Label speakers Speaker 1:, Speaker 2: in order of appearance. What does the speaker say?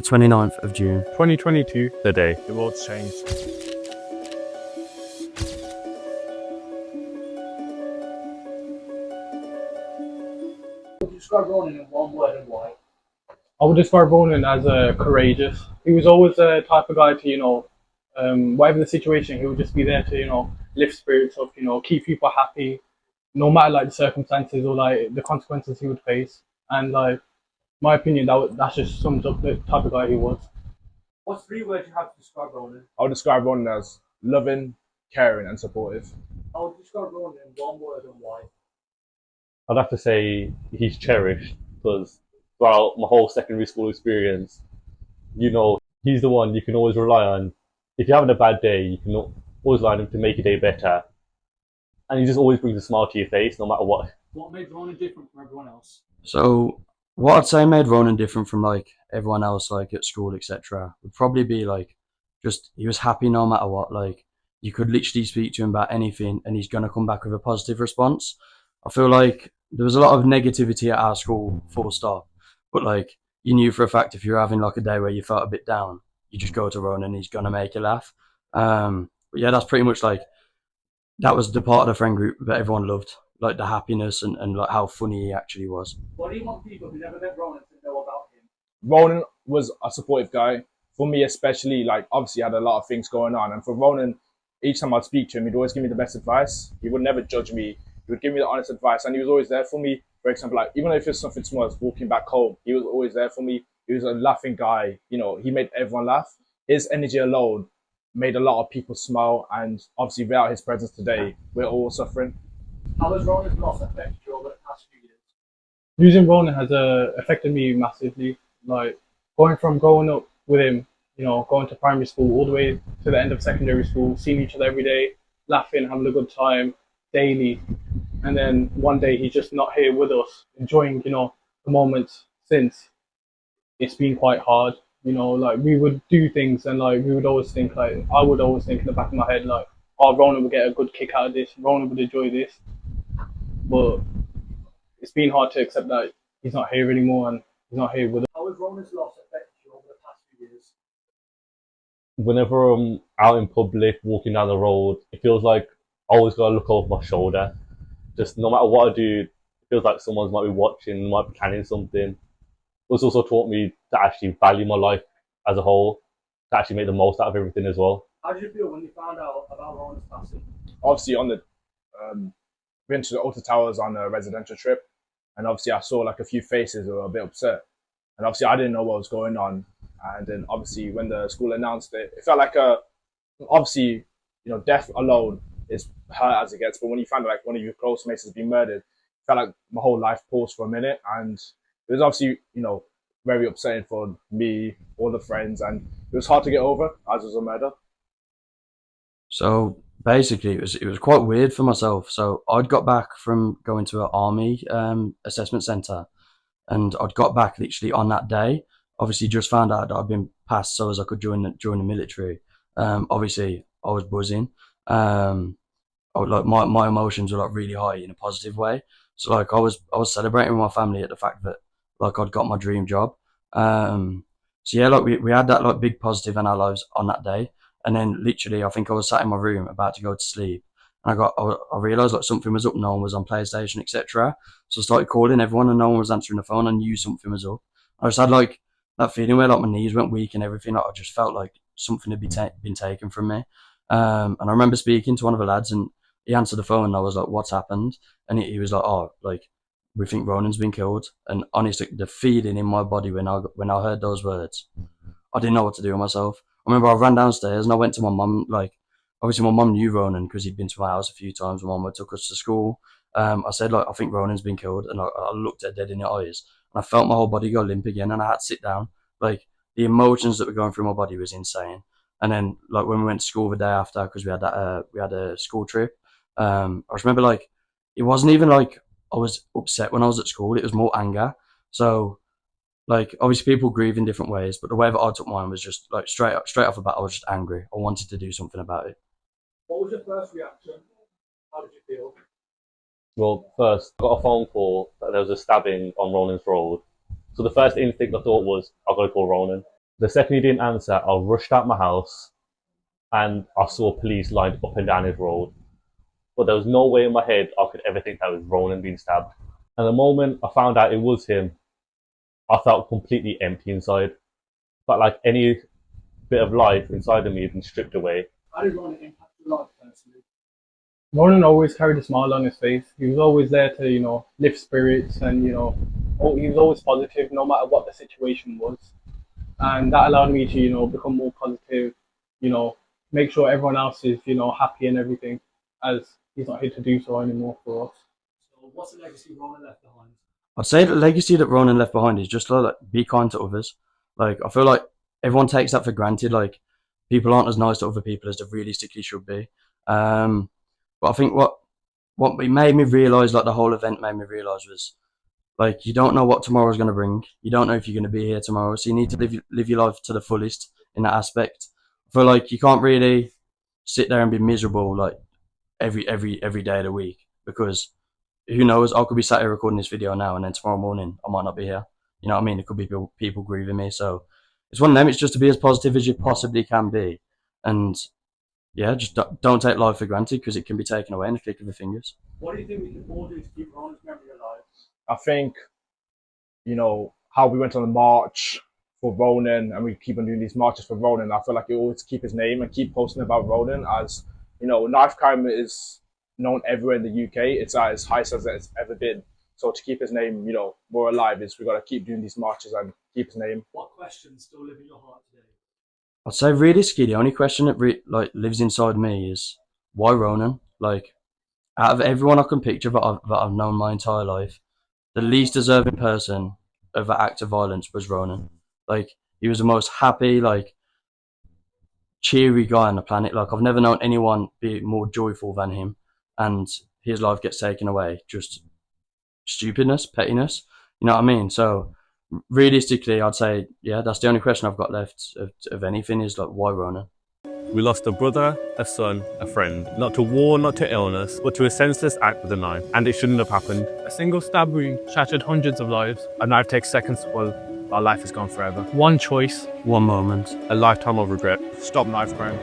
Speaker 1: the 29th of June.
Speaker 2: 2022,
Speaker 3: the day.
Speaker 2: the world's changed.
Speaker 4: Would you describe Ronan in one word and why?
Speaker 2: I would describe Ronan as courageous. He was always the type of guy to, whatever the situation, he would just be there to, lift spirits up, keep people happy, no matter like the circumstances or like the consequences he would face. And like, my opinion, that just sums up the type of guy he was.
Speaker 4: What's three words you have to describe Ronan?
Speaker 5: I would describe Ronan as loving, caring, and supportive.
Speaker 4: I would describe Ronan in one word and why.
Speaker 3: I'd have to say he's cherished because throughout my whole secondary school experience, he's the one you can always rely on. If you're having a bad day, you can always rely on him to make your day better. And he just always brings a smile to your face, no matter what.
Speaker 4: What made Ronan different from everyone else?
Speaker 1: So what I'd say made Ronan different from like everyone else, like at school, etc., would probably be like just he was happy no matter what. Like you could literally speak to him about anything, and he's gonna come back with a positive response. I feel like there was a lot of negativity at our school, full stop. But like you knew for a fact if you're having like a day where you felt a bit down, you just go to Ronan and he's gonna make you laugh. But yeah, that's pretty much like that was the part of the friend group that everyone loved, like the happiness and like how funny he actually was.
Speaker 4: What do you want people who never met Ronan to know about him?
Speaker 5: Ronan was a supportive guy. For me especially, like obviously I had a lot of things going on. And for Ronan, each time I'd speak to him, he'd always give me the best advice. He would never judge me. He would give me the honest advice. And he was always there for me. For example, like even if it's something small, I was walking back home, he was always there for me. He was a laughing guy. He made everyone laugh. His energy alone made a lot of people smile. And obviously without his presence today, we're all suffering.
Speaker 4: How has Ronan's loss affected you over the past few years?
Speaker 2: Losing Ronan has affected me massively. Like going from growing up with him, going to primary school all the way to the end of secondary school, seeing each other every day, laughing, having a good time daily, and then one day he's just not here with us, enjoying, the moments since. It's been quite hard. Like we would do things and like we would always think like I would always think in the back of my head like, oh, Ronan would get a good kick out of this, Ronan would enjoy this. But it's been hard to accept that he's not here anymore and he's not here with us.
Speaker 4: How has Ronan's loss affected you over the past few years?
Speaker 3: Whenever I'm out in public, walking down the road, it feels like I always gotta look over my shoulder. Just no matter what I do, it feels like someone might be watching, might be planning something. It's also taught me to actually value my life as a whole, to actually make the most out of everything as well.
Speaker 4: How did you feel when you found out about Ronan's passing?
Speaker 5: Obviously been to the Alta Towers on a residential trip, and obviously I saw like a few faces who were a bit upset, and obviously I didn't know what was going on. And then obviously when the school announced it, it felt like obviously death alone is hurt as it gets, but when you find like one of your close mates has been murdered, it felt like my whole life paused for a minute. And it was obviously very upsetting for me, all the friends, and it was hard to get over as it was a murder.
Speaker 1: So basically, it was quite weird for myself. So I'd got back from going to an army assessment centre, and I'd got back literally on that day. Obviously, just found out that I'd been passed so as I could join the military. Obviously, I was buzzing. My emotions were like really high in a positive way. So like I was celebrating with my family at the fact that like I'd got my dream job. So yeah, like we had that like big positive in our lives on that day. And then literally, I think I was sat in my room about to go to sleep, and I realised like something was up. No one was on PlayStation, etc. So I started calling everyone, and no one was answering the phone. I knew something was up. I just had like that feeling where like my knees went weak and everything. Like I just felt like something had been taken from me. And I remember speaking to one of the lads, and he answered the phone, and I was like, "What's happened?" And he was like, "Oh, like we think Ronan's been killed." And honestly, the feeling in my body when I heard those words, I didn't know what to do with myself. I remember I ran downstairs and I went to my mum. Like, obviously my mum knew Ronan because he'd been to my house a few times. My mum took us to school. I said, like, I think Ronan's been killed. And I looked at her dead in the eyes. And I felt my whole body go limp again. And I had to sit down. Like, the emotions that were going through my body was insane. And then, like, when we went to school the day after, because we had a school trip, I just remember, like, it wasn't even like I was upset when I was at school. It was more anger. So, like obviously people grieve in different ways, but the way that I took mine was just like straight off the bat, I was just angry. I wanted to do something about it.
Speaker 4: What was your first reaction? How did you feel?
Speaker 3: Well, first, I got a phone call that there was a stabbing on Ronan's Road. So the first instinct I thought was, I've got to call Ronan. The second he didn't answer, I rushed out my house and I saw police lined up and down his road. But there was no way in my head I could ever think that was Ronan being stabbed. And the moment I found out it was him, I felt completely empty inside. Felt like any bit of life inside of me had been stripped away.
Speaker 4: How did Ronan impact your life personally?
Speaker 2: Ronan always carried a smile on his face. He was always there to, lift spirits and, he was always positive no matter what the situation was. And that allowed me to, become more positive, make sure everyone else is, happy and everything, as he's not here to do so anymore for us.
Speaker 4: So what's the legacy Ronan left behind?
Speaker 1: I'd say the legacy that Ronan left behind is just like be kind to others. Like I feel like everyone takes that for granted. Like people aren't as nice to other people as they realistically should be. But I think what it made me realise, like the whole event made me realise, was like you don't know what tomorrow's going to bring. You don't know if you're going to be here tomorrow, so you need to live your life to the fullest in that aspect. I feel like you can't really sit there and be miserable like every day of the week, because who knows, I could be sat here recording this video now and then tomorrow morning I might not be here. You know what I mean? It could be people grieving me. So it's one of them. It's just to be as positive as you possibly can be, and yeah, just don't take life for granted, because it can be taken away in a click of the fingers.
Speaker 4: What do you think we can all do to keep Ronan's memory alive?
Speaker 5: I think, how we went on the march for Ronan and we keep on doing these marches for Ronan. I feel like we always keep his name and keep posting about Ronan, as, knife crime is known everywhere in the UK. It's at its highest as it's ever been. So to keep his name, more alive, is we got to keep doing these marches and keep his name.
Speaker 4: What questions still live in your heart today?
Speaker 1: I'd say realistically, the only question that lives inside me is why Ronan? Like, out of everyone I can picture that I've known my entire life, the least deserving person of that act of violence was Ronan. Like, he was the most happy, like, cheery guy on the planet. Like, I've never known anyone be more joyful than him, and his life gets taken away. Just stupidness, pettiness. You know what I mean? So realistically, I'd say, yeah, that's the only question I've got left of anything, is like, why Ronan?
Speaker 6: We lost a brother, a son, a friend. Not to war, not to illness, but to a senseless act with a knife. And it shouldn't have happened.
Speaker 2: A single stab wound shattered hundreds of lives.
Speaker 6: A knife takes seconds to pull. Our life is gone forever.
Speaker 2: One choice.
Speaker 1: One moment.
Speaker 6: A lifetime of regret.
Speaker 3: Stop knife crime.